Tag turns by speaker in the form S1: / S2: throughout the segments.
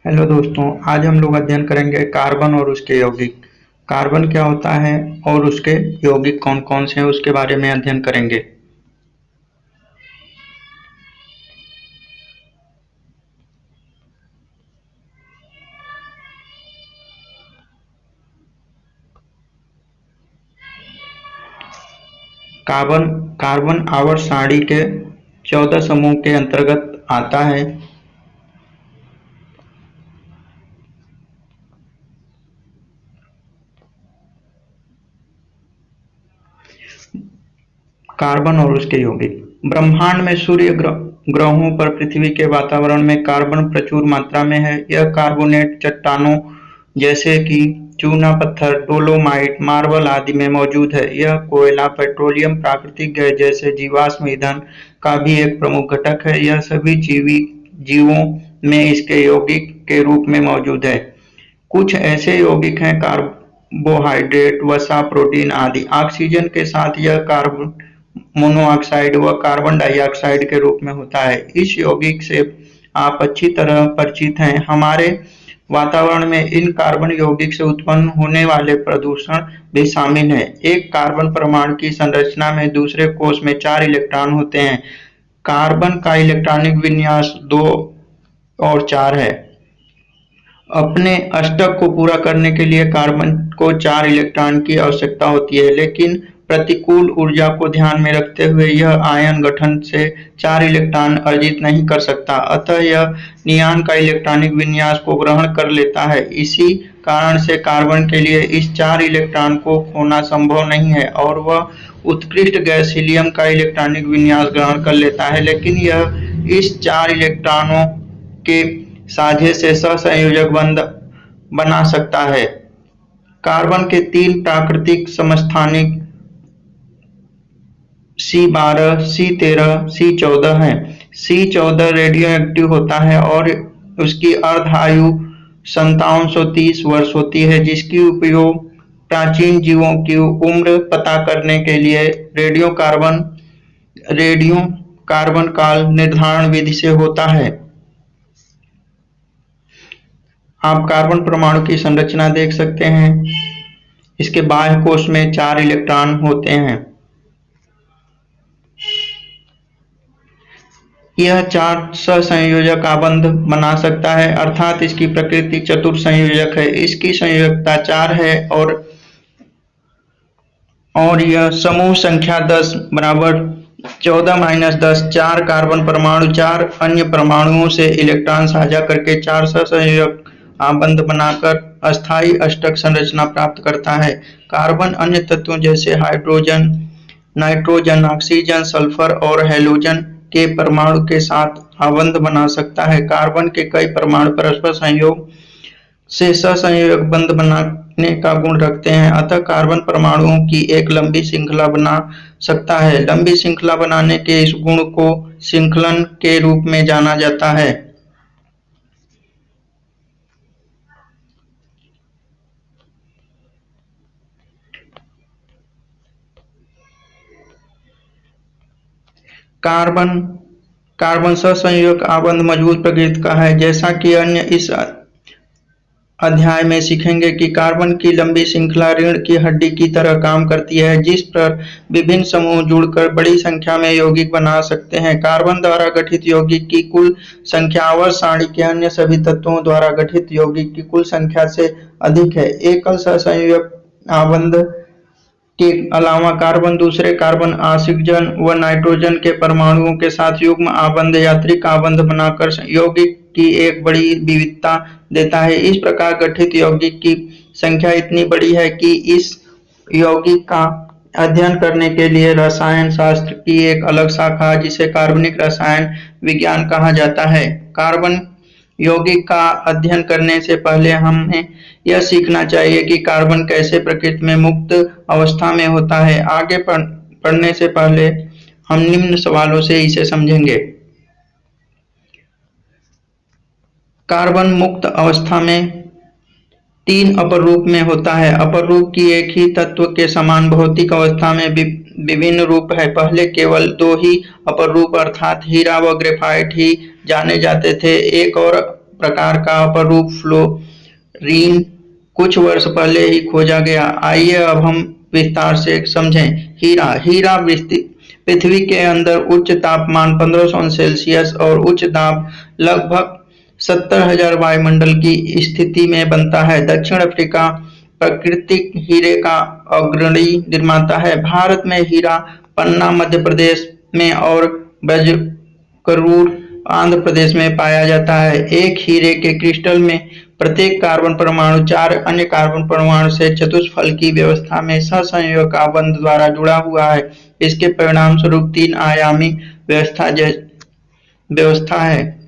S1: Hello दोस्तों, आज हम लोग अध्ययन करेंगे कार्बन और उसके यौगिक। कार्बन क्या होता है और उसके यौगिक कौन कौन से हैं उसके बारे में अध्ययन करेंगे। कार्बन कार्बन आवर्त सारणी के 14 समूह के अंतर्गत आता है। कार्बन और उसके यौगिक। ब्रह्मांड में सूर्य ग्रहों पर पृथ्वी के वातावरण में कार्बन प्रचुर मात्रा में है। यह कार्बोनेट चट्टानों जैसे कि चूना पत्थर, डोलोमाइट, मार्बल आदि में मौजूद है। यह कोयला, पेट्रोलियम, प्राकृतिक गैस जैसे जीवाश्म ईंधन का भी एक प्रमुख घटक है। यह सभी जीवों में इसके यौगिक के रूप में मौजूद है। कुछ ऐसे यौगिक हैं कार्बोहाइड्रेट, वसा, प्रोटीन आदि। ऑक्सीजन के साथ यह कार्बन मोनोऑक्साइड व कार्बन डाइऑक्साइड के रूप में होता है। इस यौगिक से आप अच्छी तरह परिचित हैं। हमारे वातावरण में इन कार्बन यौगिक से उत्पन्न होने वाले प्रदूषण भी शामिल हैं। एक कार्बन परमाणु की संरचना में दूसरे कोष में 4 इलेक्ट्रॉन होते हैं। कार्बन का इलेक्ट्रॉनिक विन्यास 2 और 4 है। अपने अष्टक को पूरा करने के लिए कार्बन को 4 इलेक्ट्रॉन की आवश्यकता होती है, लेकिन प्रतिकूल ऊर्जा को ध्यान में रखते हुए यह आयन गठन से 4 इलेक्ट्रॉन अर्जित नहीं कर सकता, अतः यह नियॉन का इलेक्ट्रॉनिक विन्यास को ग्रहण कर लेता है। इसी कारण से कार्बन के लिए इस 4 इलेक्ट्रॉन को खोना संभव नहीं है और वह उत्कृष्ट गैस हीलियम का इलेक्ट्रॉनिक विन्यास ग्रहण कर लेता है, लेकिन यह इस 4 इलेक्ट्रॉनों के साझे से सहसंयोजक बंध बना सकता है। कार्बन के 3 प्राकृतिक समस्थानिक C12, C13, C14 हैं। C14 रेडियोएक्टिव होता है और उसकी अर्ध आयु 5730 वर्ष होती है, जिसकी उपयोग प्राचीन जीवों की उम्र पता करने के लिए रेडियो कार्बन काल निर्धारण विधि से होता है। आप कार्बन परमाणु की संरचना देख सकते हैं। इसके बाह्य कोश में 4 इलेक्ट्रॉन होते हैं। यह 4 सहसंयोजक आबंध बना सकता है, अर्थात इसकी प्रकृति चतुर्संयोजक है। इसकी संयोजकता 4 है और यह समूह संख्या 10 बराबर 14-10 4 कार्बन परमाणु 4 अन्य परमाणुओं से इलेक्ट्रॉन साझा करके 4 सहसंयोजक आबंध बनाकर अस्थायी अष्टक संरचना प्राप्त करता है। कार्बन अन्य तत्वों जैसे हाइड्रोजन, नाइट्रोजन, ऑक्सीजन, सल्फर और हैलोजन के परमाणु के साथ आबंध बना सकता है। कार्बन के कई परमाणु परस्पर संयोग से सहसंयोजक बंध बनाने का गुण रखते हैं, अतः कार्बन परमाणुओं की एक लंबी श्रृंखला बना सकता है। लंबी श्रृंखला बनाने के इस गुण को श्रृंखलन के रूप में जाना जाता है। कार्बन सहसंयोजक आबंध मजबूत प्रकृति का है। जैसा कि अन्य इस अध्याय में सीखेंगे कि कार्बन की लंबी श्रृंखला रीढ़ की हड्डी की तरह काम करती है, जिस पर विभिन्न समूह जुड़कर बड़ी संख्या में यौगिक बना सकते हैं। कार्बन द्वारा गठित यौगिक की कुल संख्या आवर्त सारणी के अन्य सभी तत्वों द्वारा गठित यौगिक की कुल संख्या से अधिक है। एकल सहसंयोजक आबंध के अलावा कार्बन दूसरे कार्बन, ऑक्सीजन व नाइट्रोजन के परमाणुओं के साथ युग्म आबंध, यांत्रिक आबंध बनाकर यौगिक की एक बड़ी विविधता देता है। इस प्रकार गठित यौगिक की संख्या इतनी बड़ी है कि इस यौगिक का अध्ययन करने के लिए रसायन शास्त्र की एक अलग शाखा, जिसे कार्बनिक रसायन विज्ञान कहा जाता है। कार्बन यौगिक का अध्ययन करने से पहले हमें यह सीखना चाहिए कि कार्बन कैसे प्रकृति में मुक्त अवस्था में होता है। आगे पढ़ने से पहले हम निम्न सवालों से इसे समझेंगे। कार्बन मुक्त अवस्था में 3 अपर रूप में होता है। अपर रूप की एक ही तत्व के समान भौतिक अवस्था में विभिन्न रूप है। पहले केवल 2 ही अपर रूप अर्थात हीरा व ग्रेफाइट ही जाने जाते थे। एक और प्रकार का अपरूप फ्लोरीन कुछ वर्ष पहले ही खोजा गया। आइए अब हम विस्तार से समझें। हीरा हीरा पृथ्वी के अंदर उच्च तापमान 1500 सेल्सियस और उच्च दाब लगभग 70,000 वायुमंडल की स्थिति में बनता है। दक्षिण अफ्रीका प्राकृतिक हीरे का अग्रणी निर्माता है। भारत में हीरा पन्ना मध्य प्रदेश में और ब्रजकरूर आंध्र प्रदेश में पाया जाता है। एक हीरे के क्रिस्टल में प्रत्येक कार्बन परमाणु 4 अन्य कार्बन परमाणु से चतुष्फल की व्यवस्था में सहसंयोजक बंध द्वारा जुड़ा हुआ है। इसके परिणाम स्वरूप 3 आयामी व्यवस्था है।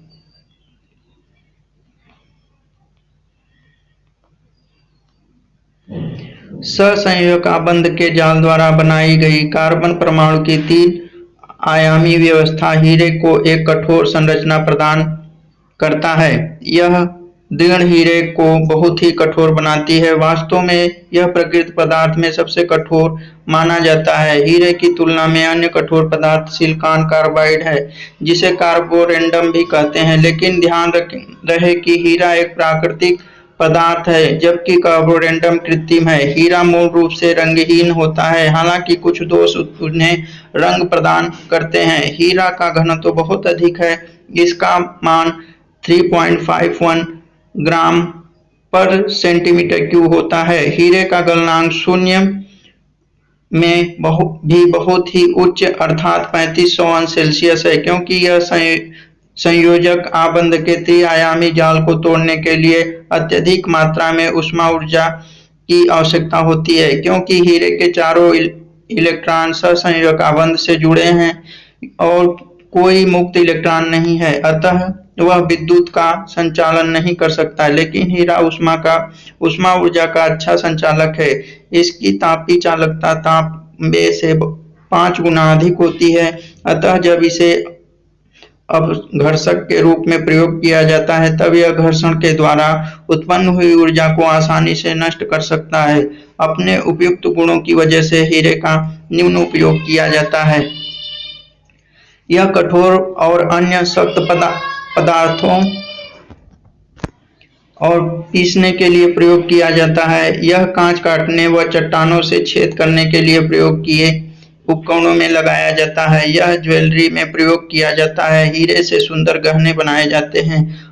S1: सहसंयोजक बंध के जाल द्वारा बनाई गई कार्बन परमाणु की 3 आयामी व्यवस्था हीरे को एक कठोर संरचना प्रदान करता है। यह दृढ़ हीरे को बहुत ही कठोर बनाती है। वास्तव में यह प्रकृति पदार्थ में सबसे कठोर माना जाता है। हीरे की तुलना में अन्य कठोर पदार्थ सिलिकॉन कार्बाइड है, जिसे कार्बोरेंडम भी कहते हैं। लेकिन ध्यान रहे कि हीरा एक प्राकृतिक पदार्थ है, जबकि कार्बोरेंडम कृत्रिम है। हीरा मूल रूप से रंगहीन होता है, हालांकि कुछ दोष उन्हें रंग प्रदान करते हैं। हीरा का घनत्व बहुत अधिक है। इसका मान 3.51 ग्राम पर सेंटीमीटर क्यूब होता है। हीरे का गलनांक शून्य में बहुत ही उच्च अर्थात 3500 अंश सेल्सियस है, क्योंकि यह संयोजक आबंध के त्रिआयामी जाल को तोड़ने के लिए अत्यधिक मात्रा में ऊष्मा ऊर्जा की आवश्यकता होती है। क्योंकि हीरे के चारों इलेक्ट्रॉन सहसंयोजक आबंध से जुड़े हैं और कोई मुक्त इलेक्ट्रॉन नहीं है, अतः वह विद्युत का संचालन नहीं कर सकता। लेकिन हीरा ऊष्मा ऊर्जा का अच्छा संचालक है। इसकी तापीय चालकता तांबे से 5 गुना अधिक होती है, अतः जब इसे अपघर्षक के रूप में प्रयोग किया जाता है तब यह घर्षण के द्वारा उत्पन्न हुई ऊर्जा को आसानी से नष्ट कर सकता है। अपने उपयुक्त गुणों की वजह से हीरे का न्यून उपयोग किया जाता है। यह कठोर और अन्य सख्त पदार्थों और पीसने के लिए प्रयोग किया जाता है। यह कांच काटने व चट्टानों से छेद करने के लिए प्रयोग किए उपकरणों में लगाया जाता है। यह ज्वेलरी में प्रयोग किया जाता है। हीरे से सुंदर गहने बनाए जाते हैं।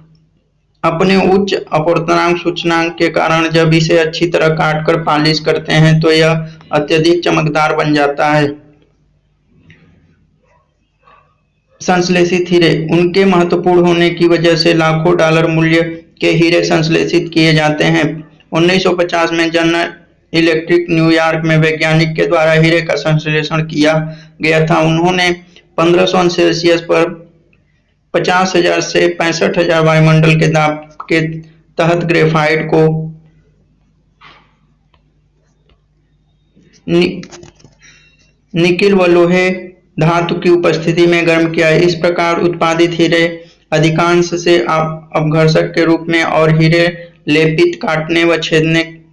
S1: अपने उच्च अपवर्तनांक सूचकांक के कारण जब इसे अच्छी तरह काटकर पॉलिश करते हैं तो यह अत्यधिक चमकदार बन जाता है। संश्लेषित हीरे उनके महत्वपूर्ण होने की वजह से लाखों डॉलर मूल्य के हीरे संश्लेषित किए जाते हैं। 1950 में जनरल इलेक्ट्रिक न्यूयॉर्क में वैज्ञानिक के द्वारा हीरे का संश्लेषण किया गया था। उन्होंने 1500 सेल्सियस पर 50,000 से 65,000 वायुमंडल के दाब के तहत ग्रेफाइट को निकिल व लोहे धातु की उपस्थिति में गर्म किया। इस प्रकार उत्पादित हीरे अधिकांश से अपघर्षक के रूप में और हीरे लेपित काटने व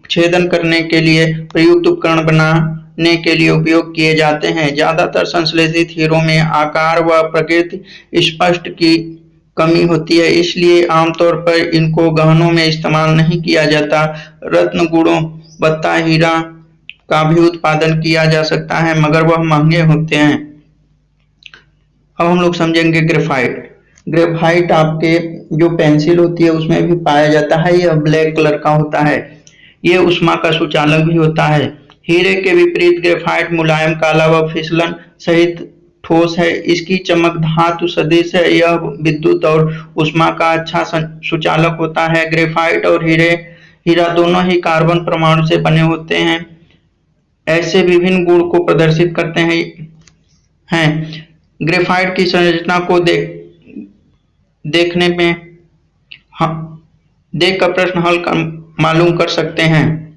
S1: छेदन करने के लिए प्रयुक्त उपकरण बनाने के लिए उपयोग किए जाते हैं। ज्यादातर संश्लेषित हीरों में आकार व प्रकृति स्पष्ट की कमी होती है, इसलिए आमतौर पर इनको गहनों में इस्तेमाल नहीं किया जाता। रत्न गुणवत्ता हीरा का भी उत्पादन किया जा सकता है, मगर वह महंगे होते हैं। अब हम लोग समझेंगे ग्रेफाइट। ग्रेफाइट आपके जो पेंसिल होती है उसमें भी पाया जाता है। यह ब्लैक कलर का होता है। ये ऊष्मा का सुचालक भी होता है। हीरे के विपरीत ग्रेफाइट मुलायम, काला व फिसलन सहित ठोस है। इसकी चमक धातु सदृश है। यह विद्युत और ऊष्मा का अच्छा सुचालक होता है। ग्रेफाइट और हीरा दोनों ही कार्बन परमाणु से बने होते हैं। ऐसे विभिन्न गुण को प्रदर्शित करते हैं। ग्रेफाइट की संरचना को देखने में देखकर प्रश्न हल मालूम कर सकते हैं।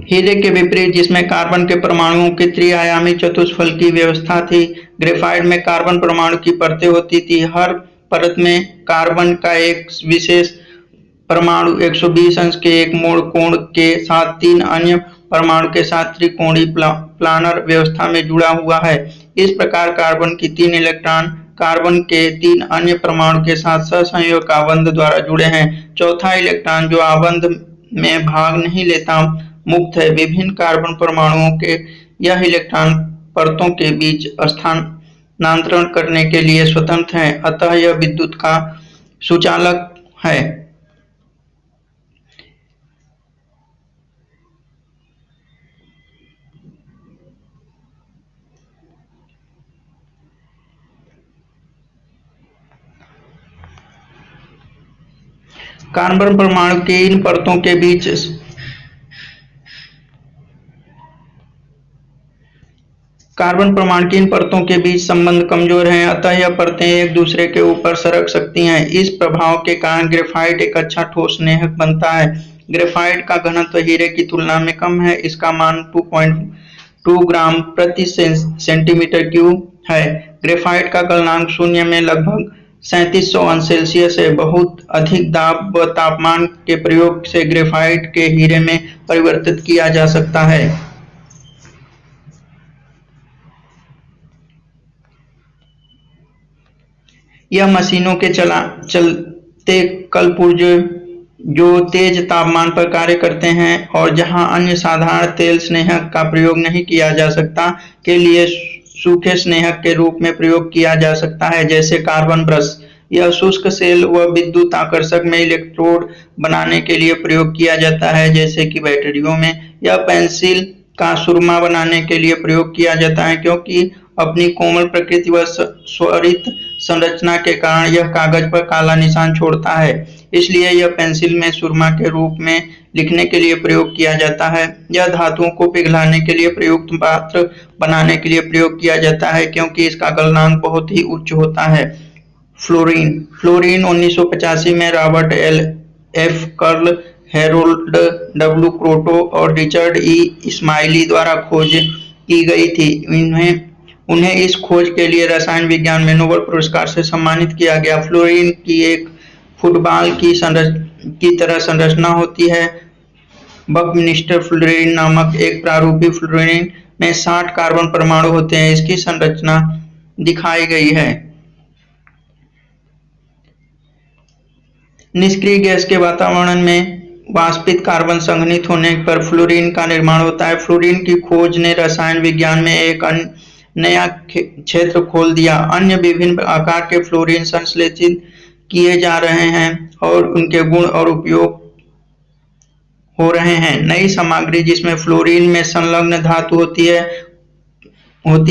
S1: हीरे के विपरीत, जिसमें कार्बन के परमाणुओं की त्रिआयामी चतुष्फल की व्यवस्था थी, ग्रेफाइट में कार्बन परमाणु की परतें होती थी। हर परत में कार्बन का एक विशेष परमाणु 120 अंश के एक मोड़ कोण के साथ 3 अन्य परमाणु के साथ त्रिकोणीय प्लानर व्यवस्था में जुड़ा हुआ है। इस प्रकार कार्बन की 3 इलेक्ट्रॉन कार्बन के 3 अन्य परमाणु के साथ सहसंयोग आबंध द्वारा जुड़े हैं। चौथा इलेक्ट्रॉन जो आबंध में भाग नहीं लेता, मुक्त है। विभिन्न कार्बन परमाणुओं के यह इलेक्ट्रॉन परतों के बीच स्थानांतरण करने के लिए स्वतंत्र हैं, अतः यह विद्युत का सुचालक है। कार्बन परमाणु की इन परतों के बीच कार्बन परमाणु की इन परतों के बीच संबंध कमजोर हैं, अतः यह परतें एक दूसरे के ऊपर सरक सकती हैं। इस प्रभाव के कारण ग्रेफाइट एक अच्छा ठोस स्नेहक बनता है। ग्रेफाइट का घनत्व हीरे की तुलना में कम है। इसका मान 2.2 ग्राम प्रति सेंटीमीटर क्यूब है। ग्रेफाइट का गलनांक शून्य में लगभग 3700 अंश सेल्सियस है। बहुत अधिक दाब व तापमान के प्रयोग से ग्रेफाइट के हीरे में परिवर्तित किया जा सकता है। यह मशीनों के चलते कलपुर्जे जो तेज तापमान पर कार्य करते हैं और जहां अन्य साधारण तेल स्नेहक का प्रयोग नहीं किया जा सकता, के लिए सूखे स्नेहक के रूप में प्रयोग किया जा सकता है, जैसे कार्बन ब्रश। यह शुष्क सेल व विद्युत आकर्षक में इलेक्ट्रोड बनाने के लिए प्रयोग किया जाता है, जैसे कि बैटरियों में। यह पेंसिल का सुरमा बनाने के लिए प्रयोग किया जाता है, क्योंकि अपनी कोमल प्रकृति व स्वरित संरचना के कारण यह कागज पर काला निशान छोड़ता है, इसलिए यह पेंसिल में सुरमा के रूप में लिखने के लिए प्रयोग किया जाता है। यह धातुओं को पिघलाने के लिए प्रयुक्त पात्र बनाने के लिए प्रयोग किया जाता है, क्योंकि इसका गलनांक बहुत ही उच्च होता है। फ्लोरीन फ्लोरीन 1985 में Robert L F Curl, Harold W Kroto और रिचर्ड ई इस्माइली द्वारा खोज की गई थी। उन्हें इस खोज के लिए रसायन विज्ञान में नोबेल पुरस्कार से सम्मानित किया गया। फ्लोरीन की एक फुटबॉल की तरह संरचना होती है। बकमिंस्टर फ्लोरीन नामक एक प्रारूपी फ्लोरीन में 60 कार्बन परमाणु होते हैं। इसकी संरचना दिखाई गई है। निष्क्रिय गैस के वातावरण में वाष्पित कार्बन संघनित होने पर फ्लोरीन का निर्माण होता है। फ्लोरीन की खोज ने रसायन विज्ञान में एक नया क्षेत्र खोल दिया। अन्य विभिन्न आकार के फ्लोरीन संश्लेषित किए जा रहे हैं और उनके गुण और उपयोग हो रहे हैं। नई सामग्री जिसमें फ्लोरीन में संलग्न धातु होती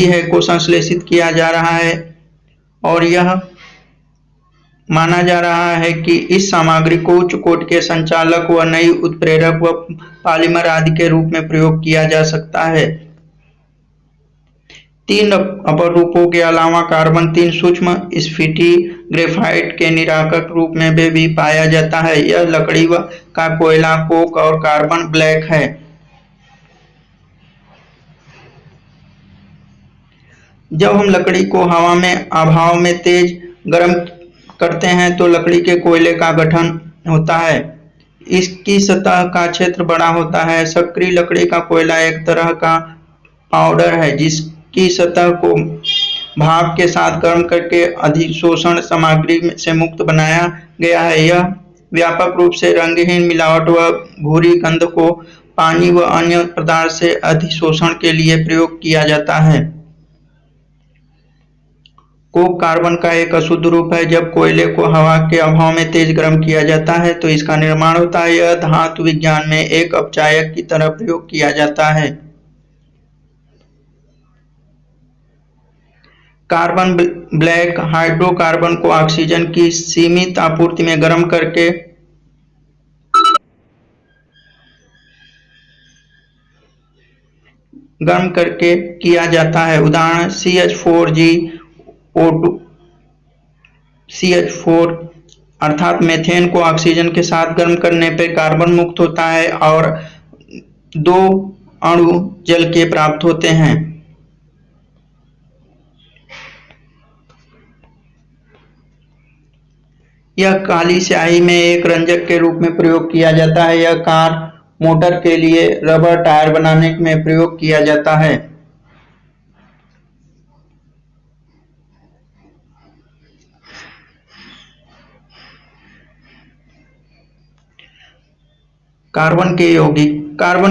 S1: है को संश्लेषित किया जा रहा है और यह माना जा रहा है कि इस सामग्री को उच्च कोटि के संचालक व नई उत्प्रेरक व पॉलीमर आदि के रूप में प्रयोग किया जा सकता है। 3 अपर रूपों के अलावा कार्बन 3 सूक्ष्म स्फीति ग्रेफाइट के निराकक रूप में भी पाया जाता है। यह लकड़ी का कोयला, कोक और कार्बन ब्लैक है। जब हम लकड़ी को हवा में अभाव में तेज गर्म करते हैं तो लकड़ी के कोयले का गठन होता है। इसकी सतह का क्षेत्र बड़ा होता है। सक्रिय लकड़ी का कोयला एक तरह का पाउडर है जिसकी सतह को भाप के साथ गर्म करके अधिशोषण सामग्री से मुक्त बनाया गया है। यह व्यापक रूप से रंगहीन, मिलावट व भूरी गंध को पानी व अन्य पदार्थ से अधिशोषण के लिए प्रयोग किया जाता है। कोक कार्बन का एक अशुद्ध रूप है। जब कोयले को हवा के अभाव में तेज गर्म किया जाता है तो इसका निर्माण होता है। यह धातु विज्ञान में एक अपचायक की तरह प्रयोग किया जाता है। कार्बन ब्लैक हाइड्रोकार्बन को ऑक्सीजन की सीमित आपूर्ति में गर्म करके किया जाता है। उदाहरण CH4 अर्थात मीथेन को ऑक्सीजन के साथ गर्म करने पर कार्बन मुक्त होता है और 2 अणु जल के प्राप्त होते हैं। यह काली स्याही में एक रंजक के रूप में प्रयोग किया जाता है। यह कार मोटर के लिए रबर टायर बनाने में प्रयोग किया जाता है। कार्बन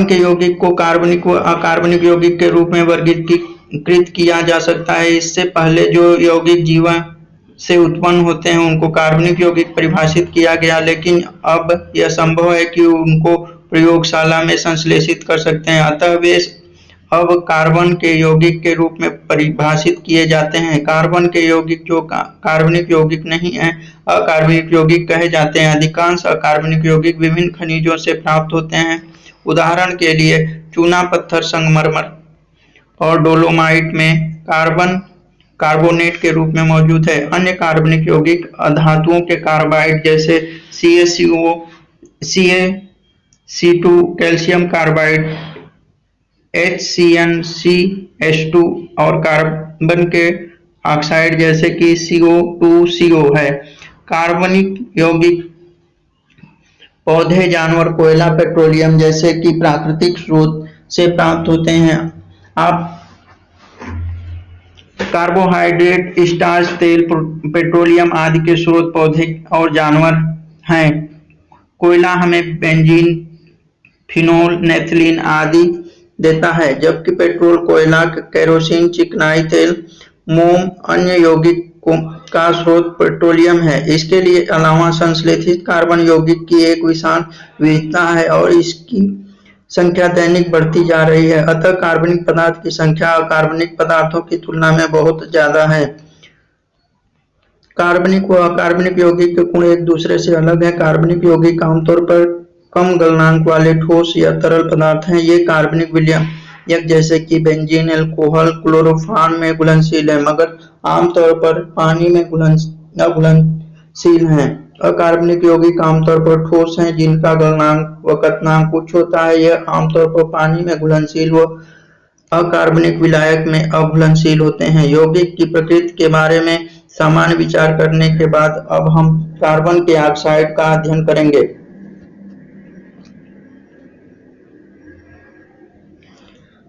S1: के यौगिक को कार्बनिक व अकार्बनिक यौगिक के रूप में वर्गीकृत किया जा सकता है। इससे पहले जो यौगिक जीवन से उत्पन्न होते हैं उनको कार्बनिक यौगिक परिभाषित किया गया, लेकिन अब यह संभव है कि उनको प्रयोगशाला में संश्लेषित कर सकते हैं, अतः वे अब कार्बन के यौगिक के रूप में परिभाषित किए जाते हैं। कार्बन के यौगिक जो कार्बनिक यौगिक नहीं है, अकार्बनिक यौगिक कहे जाते हैं। अधिकांश अकार्बनिक यौगिक विभिन्न खनिजों से प्राप्त होते हैं। उदाहरण के लिए चूना पत्थर, संगमरमर और डोलोमाइट में कार्बन कार्बोनेट के रूप में मौजूद है। अन्य कार्बनिक यौगिक अधातुओं के कार्बाइड जैसे CaCO, CaC2, calcium carbide, HCnCH2 और कार्बन के ऑक्साइड जैसे कि CO2CO है। कार्बनिक यौगिक पौधे, जानवर, कोयला, पेट्रोलियम जैसे कि प्राकृतिक स्रोत से प्राप्त होते हैं। आप कार्बोहाइड्रेट, स्टार्च, तेल, पेट्रोलियम आदि के स्रोत पौधे और जानवर हैं। कोयला हमें बेंजीन, फिनोल, नेफ्थलीन आदि देता है, जबकि पेट्रोल, कोयला, केरोसिन, चिकनाई तेल, मोम अन्य यौगिक का स्रोत पेट्रोलियम है। इसके लिए अलावा संश्लेषित कार्बन यौगिक की एक विशाल विविधता है और इसकी संख्या दैनिक बढ़ती जा रही है। अतः कार्बनिक पदार्थ की संख्या अकार्बनिक पदार्थों की तुलना में बहुत ज्यादा है। कार्बनिक व अकार्बनिक यौगिक के गुण एक दूसरे से अलग है। कार्बनिक यौगिक आमतौर पर कम गलनांक वाले ठोस या तरल पदार्थ हैं। ये कार्बनिक विलयक जैसे कि बेंजीन, अल्कोहल, क्लोरोफॉर्म में घुलनशील है, मगर आमतौर पर पानी में अघुलनशील हैं। अकार्बनिक यौगिक आमतौर पर ठोस हैं जिनका गलनांक व कथनांक उच्च होता है। यह आमतौर पर पानी में घुलनशील व अकार्बनिक विलायक में अघुलनशील होते हैं। यौगिक की प्रकृति के बारे में सामान्य विचार करने के बाद अब हम कार्बन के ऑक्साइड का अध्ययन करेंगे।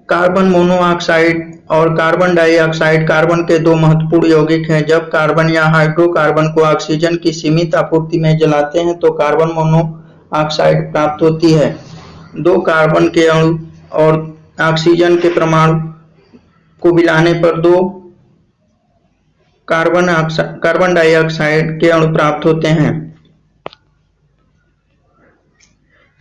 S1: कार्बन मोनोऑक्साइड और कार्बन डाइऑक्साइड कार्बन के दो महत्वपूर्ण यौगिक हैं। जब कार्बन या हाइड्रोकार्बन को ऑक्सीजन की सीमित आपूर्ति में जलाते हैं तो कार्बन मोनोऑक्साइड प्राप्त होती है। दो कार्बन के अणु और ऑक्सीजन के परमाणु को मिलाने पर दो कार्बन डाइऑक्साइड के अणु प्राप्त होते हैं।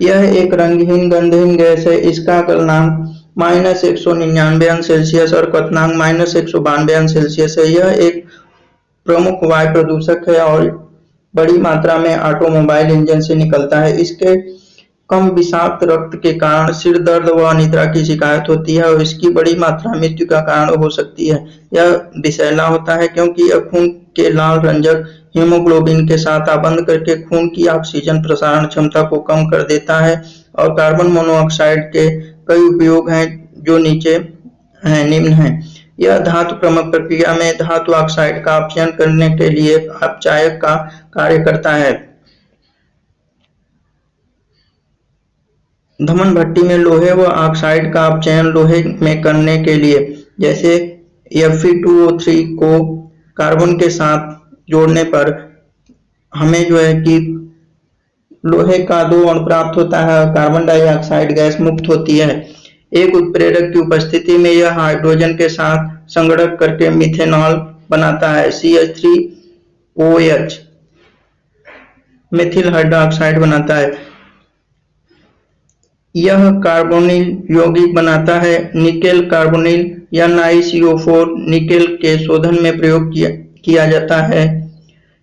S1: यह एक रंगहीन गंधहीन गैस है। इसका गलनांक -199 अंश सेल्सियस और क्वथनांक -192 अंश सेल्सियस है। यह एक प्रमुख वायु प्रदूषक है और बड़ी मात्रा में ऑटोमोबाइल इंजन से निकलता है। इसके कम विषाक्त रक्त के कारण सिर दर्द व अनिद्रा की शिकायत होती है और इसकी बड़ी मात्रा मृत्यु का कारण हो सकती है। यह विषैला होता है क्योंकि यह खून के लाल रंजक हीमोग्लोबिन के साथ आबंध करके खून की ऑक्सीजन प्रसारण क्षमता को कम कर देता है। और कार्बन मोनोऑक्साइड के कई उपयोग हैं जो नीचे निम्न हैं। यह धातु क्रमक प्रक्रिया में धातु ऑक्साइड का अपचयन करने के लिए अपचायक का कार्य करता है। धमन भट्टी में लोहे व ऑक्साइड का अपचयन लोहे में करने के लिए, जैसे Fe2O3 को कार्बन के साथ जोड़ने पर हमें जो है कि लोहे का 2 अणु प्राप्त होता है और कार्बन डाइऑक्साइड गैस मुक्त होती है। एक उत्प्रेरक की उपस्थिति में यह हाइड्रोजन के साथ संगणक करके मिथेनॉल बनाता है। CH3OH मेथिल हाइड्रोक्साइड बनाता है। यह कार्बोनिल यौगिक बनाता है। निकेल कार्बोनिल या NiCO4 निकेल के शोधन में प्रयोग किया जाता है।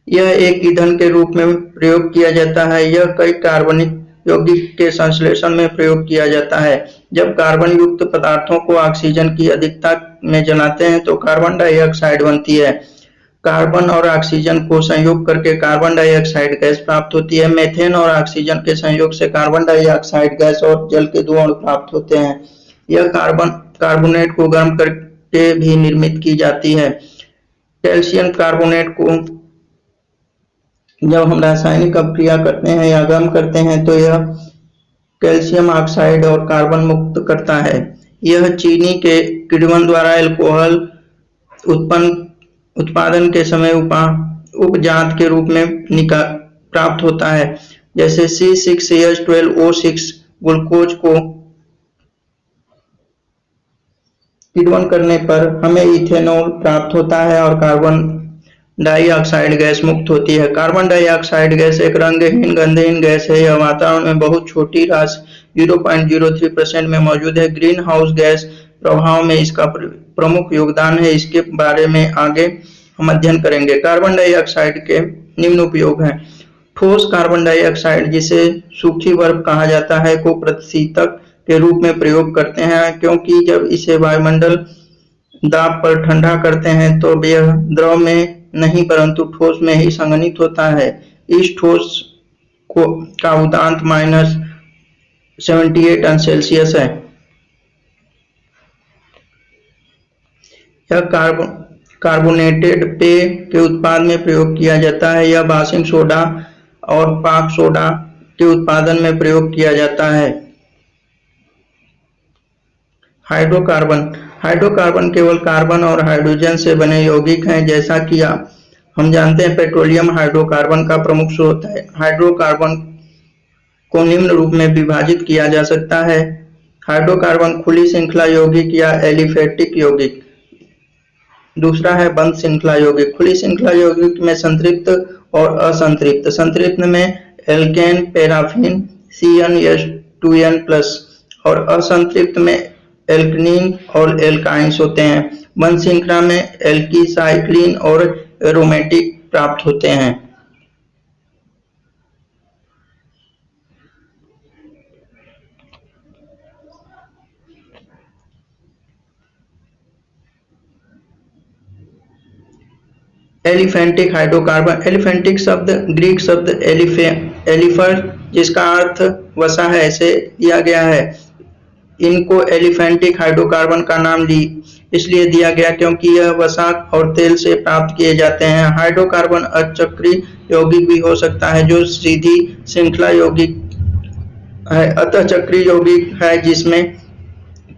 S1: यह एक ईंधन के रूप में प्रयोग किया जाता है। यह कई कार्बनिक यौगिक के संश्लेषण में प्रयोग किया जाता है। जब कार्बन युक्त पदार्थों को ऑक्सीजन की अधिकता में जलाते हैं तो कार्बन डाइऑक्साइड बनती है। कार्बन और ऑक्सीजन को संयोग करके कार्बन डाइऑक्साइड गैस प्राप्त होती है। मीथेन और ऑक्सीजन के संयोग से कार्बन डाइऑक्साइड गैस और जल के 2 अणु प्राप्त होते हैं। यह कार्बोनेट को गर्म करके भी निर्मित की जाती है। कैल्शियम कार्बोनेट को जब हम रासायनिक अभिक्रिया करते हैं या गर्म करते हैं तो यह कैल्शियम ऑक्साइड और कार्बन मुक्त करता है। यह चीनी के किण्वन द्वारा अल्कोहल उत्पादन के समय उपजात के रूप में प्राप्त होता है, जैसे C6H12O6 ग्लूकोज को किण्वन करने पर हमें इथेनॉल प्राप्त होता है और कार्बन डाइऑक्साइड गैस मुक्त होती है। कार्बन डाइऑक्साइड गैस एक रंगहीन गंधहीन गैस है। यह वातावरण में बहुत छोटी राशि 0.03% में मौजूद है। ग्रीन हाउस गैस प्रभाव में इसका प्रमुख योगदान है। इसके बारे में आगे हम अध्ययन करेंगे। कार्बन डाइऑक्साइड के निम्न उपयोग हैं। ठोस कार्बन डाइऑक्साइड, जिसे सूखी बर्फ कहा जाता है, को प्रतिशीतक के रूप में प्रयोग करते हैं, क्योंकि जब इसे वायुमंडल दाब पर ठंडा करते हैं तो यह द्रव में नहीं परंतु ठोस में ही संघनित होता है। इस ठोस का उदांत -78 अंश सेल्सियस है। यह कार्बोनेटेड पेय के उत्पादन में प्रयोग किया जाता है। यह बेकिंग सोडा और पाक सोडा के उत्पादन में प्रयोग किया जाता है। हाइड्रोकार्बन हाइड्रोकार्बन केवल कार्बन और हाइड्रोजन से बने यौगिक हैं। जैसा कि हम जानते हैं, पेट्रोलियम हाइड्रोकार्बन का प्रमुख स्रोत है। हाइड्रोकार्बन को निम्न रूप में विभाजित किया जा सकता है। हाइड्रोकार्बन खुली श्रृंखला यौगिक या एलिफेटिक यौगिक। दूसरा है बंद श्रृंखला यौगिक। खुली श्रृंखला यौगिक में संतृप्त और असंतृप्त। संतृप्त में एल्केन, पैराफिन, CnH2n+ और असंतृप्त में एल्कनीन और एल्काइंस होते हैं। बंद श्रृंखला में एल्कीसाइक्लिन और एरोमेटिक प्राप्त होते हैं। एलिफेंटिक हाइड्रोकार्बन एलिफेंटिक शब्द ग्रीक शब्द एलिफर, जिसका अर्थ वसा है, से दिया गया है। इनको एलिफेंटिक हाइड्रोकार्बन का नाम इसलिए दिया गया क्योंकि यह वसा और तेल से प्राप्त किए जाते हैं। हाइड्रोकार्बन अचक्रीय यौगिक भी हो सकता है, जो सीधी श्रृंखला यौगिक है। अतः चक्रीय यौगिक है जिसमें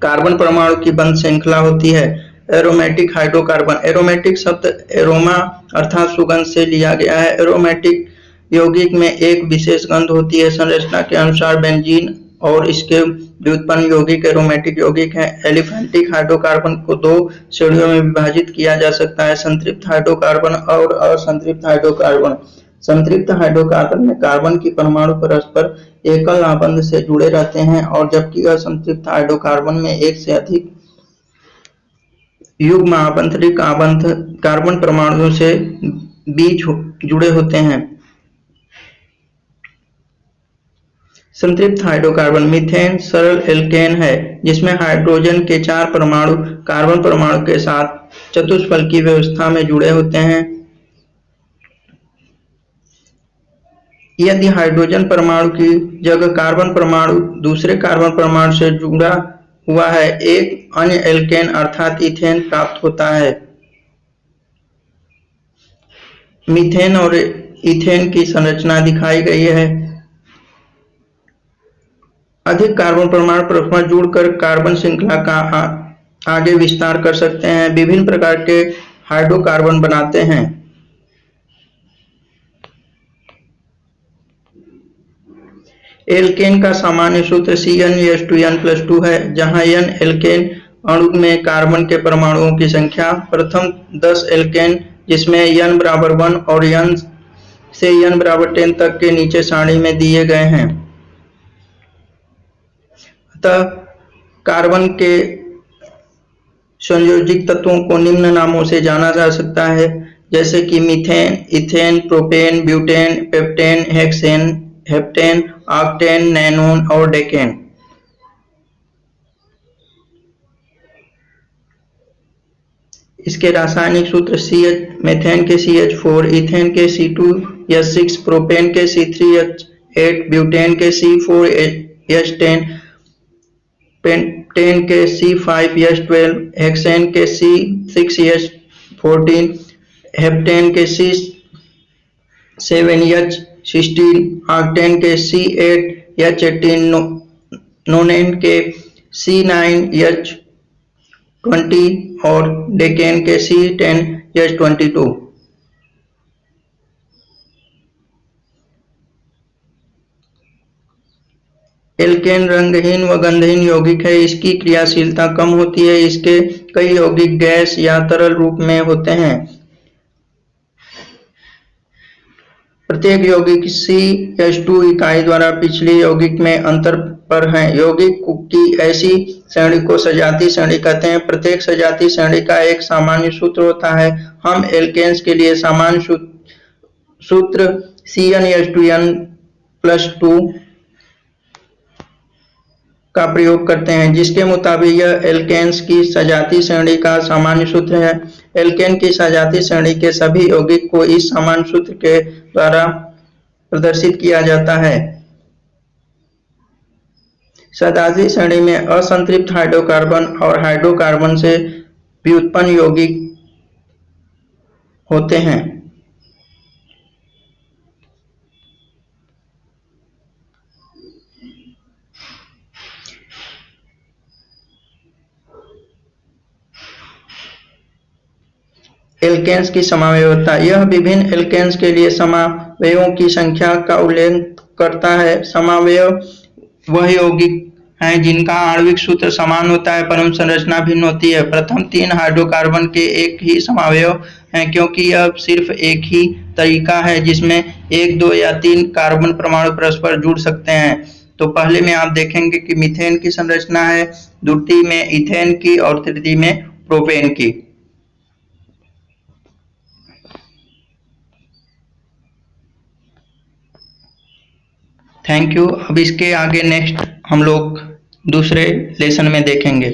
S1: कार्बन परमाणु की बंद श्रृंखला होती है। एरोमेटिक हाइड्रोकार्बन एरोमेटिक शब्द एरोमा अर्थात सुगंध से लिया गया है। एरोमेटिक यौगिक में एक विशेष गंध होती है। संरचना के अनुसार बेंजीन और इसके व्युत्पन्न यौगिक एरोमेटिक यौगिक हैं। एलिफेंटिक हाइड्रोकार्बन को दो श्रेणियों में विभाजित किया जा सकता है: संतृप्त हाइड्रोकार्बन और असंतृप्त हाइड्रोकार्बन। संतृप्त हाइड्रोकार्बन में कार्बन की परमाणु परस्पर एकल आबंध से जुड़े रहते हैं, और जबकि असंतृप्त हाइड्रोकार्बन में एक से अधिक युग्म आबंतरिक आबंध कार्बन परमाणुओं से बीच जुड़े होते हैं। संतृप्त हाइड्रोकार्बन मीथेन सरल एल्केन है, जिसमें हाइड्रोजन के 4 परमाणु कार्बन परमाणु के साथ चतुष्फलकी व्यवस्था में जुड़े होते हैं। यदि हाइड्रोजन परमाणु की जगह कार्बन परमाणु दूसरे कार्बन परमाणु से जुड़ा हुआ है, एक अन्य एल्केन अर्थात इथेन प्राप्त होता है। मीथेन और इथेन की संरचना दिखाई गई है। अधिक कार्बन परमाणु परस्पर जुड़कर कार्बन श्रृंखला का आगे विस्तार कर सकते हैं। विभिन्न प्रकार के हाइड्रोकार्बन बनाते हैं। एल्केन का सामान्य सूत्र CnH2n+2 है, जहां n एल्केन अणु में कार्बन के परमाणुओं की संख्या। प्रथम 10 एल्केन, जिसमें n = 1 और n से n = 10 तक के नीचे सारणी में दिए गए हैं। अतः कार्बन के संयोजित तत्वों को निम्न नामों से जाना जा सकता है, जैसे कि methane, ethane, propane, butane, pentane, hexane, heptane, octane, nonane और डेकेन। इसके रासायनिक सूत्र मीथेन के CH4, इथेन के C2H6, प्रोपेन के C3H8, ब्यूटेन के C4H10, पेंटेन के C5H12, हेक्सेन के C6H14, हेप्टेन के C7H16, ऑक्टेन के C8H18, नोनेन के C9H20 और डेकेन के C10H22। एल्केन रंगहीन व गंधहीन यौगिक है। इसकी क्रियाशीलता कम होती है। इसके कई यौगिक गैस या तरल रूप में होते हैं। प्रत्येक यौगिक CH2 इकाई द्वारा पिछली यौगिक में अंतर पर है। यौगिक की ऐसी श्रेणी को सजातीय श्रेणी कहते हैं। प्रत्येक सजातीय श्रेणी का एक सामान्य सूत्र होता है। हम एल्केन्स के लिए सामान्य सूत्र CnH2n+2 का प्रयोग करते हैं, जिसके मुताबिक यह एल्केन्स की सजातीय श्रेणी का सामान्य सूत्र है। एल्केन की सजातीय श्रेणी के सभी यौगिक को इस सामान्य सूत्र के द्वारा प्रदर्शित किया जाता है। सजातीय श्रेणी में असंतृप्त हाइड्रोकार्बन और हाइड्रोकार्बन से व्युत्पन्न यौगिक होते हैं। एल्केन्स की समावयवता, यह विभिन्न एल्केन्स के लिए समावयवों की संख्या का उल्लेख करता है। समावयव वह यौगिक हैं जिनका आणविक सूत्र समान होता है परंतु संरचना भिन्न होती है। प्रथम 3 हाइड्रोकार्बन के एक ही समावयव हैं, क्योंकि यह सिर्फ एक ही तरीका है जिसमें 1, 2 या 3 कार्बन परमाणु परस्पर जुड़ सकते हैं। तो पहले में आप देखेंगे कि मीथेन की संरचना है, द्वितीय में इथेन की और तृतीय में प्रोपेन की। Thank you. अब इसके आगे नेक्स्ट हम लोग दूसरे लेसन में देखेंगे।